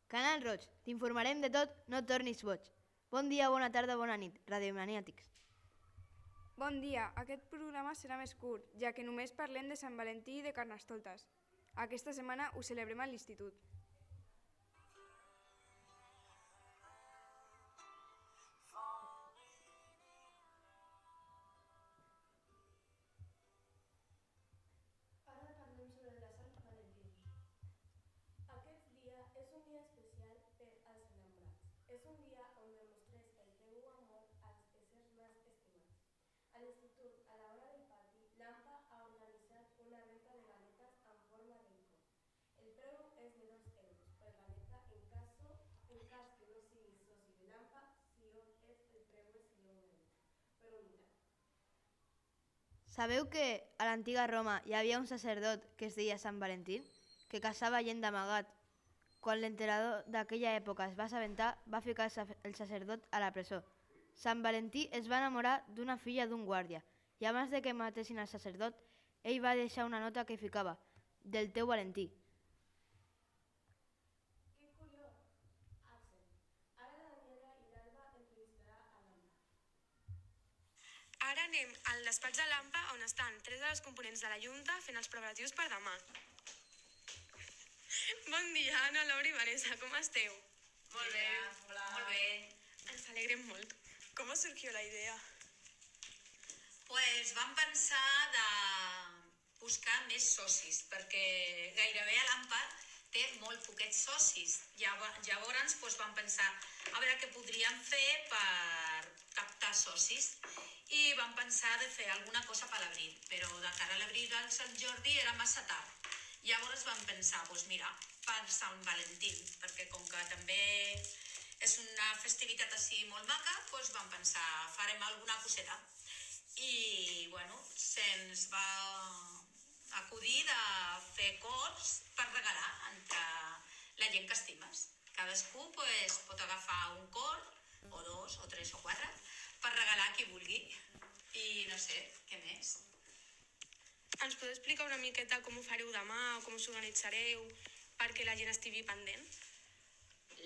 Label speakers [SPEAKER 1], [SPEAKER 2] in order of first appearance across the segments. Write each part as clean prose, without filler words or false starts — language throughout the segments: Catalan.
[SPEAKER 1] Canal Roig, t'informarem de tot, no et tornis boig. Bon dia, bona tarda, bona nit, radiomaniàtics.
[SPEAKER 2] Bon dia, aquest programa serà més curt, ja que només parlem de Sant Valentí i de Carnestoltes. Aquesta setmana ho celebrem a l'institut.
[SPEAKER 3] Ara parlem sobre la Sant Valentí. Aquest dia és un dia especial per als enamorats. És un dia on demostres el teu amor als éssers més estimats. A l'institut, a l'hora del pati, l'AMPA ha organitzat una venta de galetes en forma de cor. El preu és de 2 euros per galeta en cas que no siguis soci de l'AMPA, si ho ets el preu és de 1 euro per unitat.
[SPEAKER 1] Sabeu que a l'antiga Roma hi havia un sacerdot que es deia Sant Valentí, que caçava gent d'amagat? Quan l'emperador d'aquella època es va assabentar, va ficar el sacerdot a la presó. Sant Valentí es va enamorar d'una filla d'un guàrdia i abans de que matessin el sacerdot, ell va deixar una nota que ficava «Del teu Valentí».
[SPEAKER 3] Que curiós, Axel. Ara la Daniela i l'Alba entrevistarà a l'Alba.
[SPEAKER 4] Ara anem al despatx de l'AMPA on estan 3 dels components de la Junta fent els preparatius per demà. Bon dia, Anna, Laura i Vanessa, com esteu?
[SPEAKER 5] Molt bé, hola. Molt bé.
[SPEAKER 4] Ens alegrem molt. Com surgió la idea?
[SPEAKER 5] Pues vam pensar de buscar més socis, perquè gairebé a l'AMPA té molt poquets socis. Llavors vam pensar a veure què podríem fer per captar socis i vam pensar de fer alguna cosa per l'abril, però de cara a l'abril al Sant Jordi era massa tard. Llavors vam pensar, mira, per Sant Valentí, perquè com que també és una festivitat així molt maca, vam pensar, farem alguna coseta. I, se'ns va acudir de fer cors per regalar entre la gent que estimes. Cadascú pot agafar un cor, o 2, o 3, o 4, per regalar a qui vulgui. I no sé, què més?
[SPEAKER 4] Ens podeu explicar una miqueta com ho fareu demà o com us organitzareu perquè la gent estigui pendent?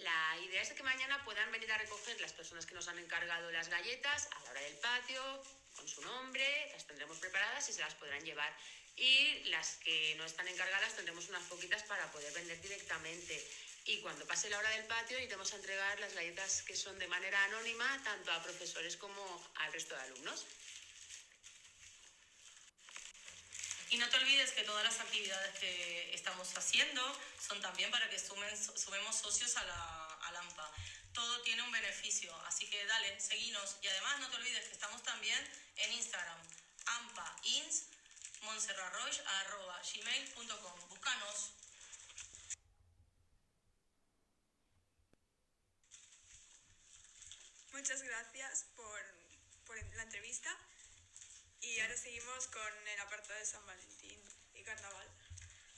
[SPEAKER 6] La idea es que mañana puedan venir a recoger las personas que nos han encargado las galletas a la hora del patio, con su nombre, las tendremos preparadas y se las podrán llevar. Y las que no están encargadas tendremos unas poquitas para poder vender directamente. Y cuando pase la hora del patio iremos a entregar las galletas que son de manera anónima tanto a profesores como al resto de alumnos.
[SPEAKER 7] Y no te olvides que todas las actividades que estamos haciendo son también para que sumemos socios a la AMPA. Todo tiene un beneficio, así que dale, seguinos. Y además no te olvides que estamos también en Instagram, ampains@gmail.com. Búscanos.
[SPEAKER 8] Muchas gracias por la entrevista. Y ahora seguimos con el apartado de San Valentín y Carnaval.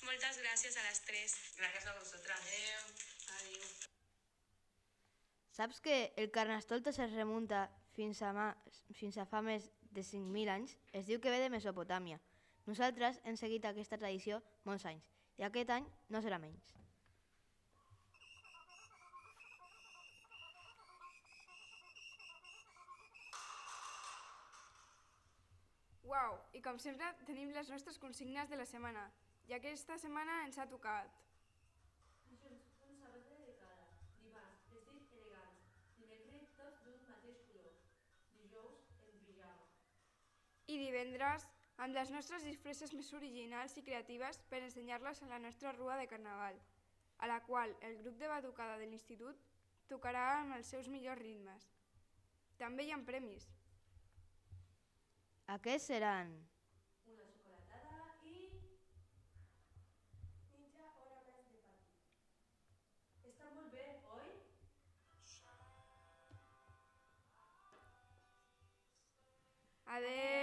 [SPEAKER 4] Moltes gràcies a les 3.
[SPEAKER 6] Gracias a vosotras.
[SPEAKER 5] Adéu.
[SPEAKER 1] Saps que el Carnestoltes es remunta fins a fa més de 5.000 anys? Es diu que ve de Mesopotàmia. Nosaltres hem seguit aquesta tradició molts anys i aquest any no serà menys.
[SPEAKER 2] Uau, i com sempre tenim les nostres consignes de la setmana, ja que aquesta setmana ens ha tocat.
[SPEAKER 3] Dijous, un sabater de cara. Dimarts, vestit elegant. Dimecres, tots d'un mateix color. Dijous, en pijama.
[SPEAKER 2] I divendres, amb les nostres disfresses més originals i creatives per ensenyar-les a la nostra rua de Carnaval, a la qual el grup de batucada de l'institut tocarà amb els seus millors ritmes. També hi ha premis.
[SPEAKER 1] Aquests seran...
[SPEAKER 3] Una xocolatada i... mitja hora més de pati. Està molt bé, oi?
[SPEAKER 2] Adeu!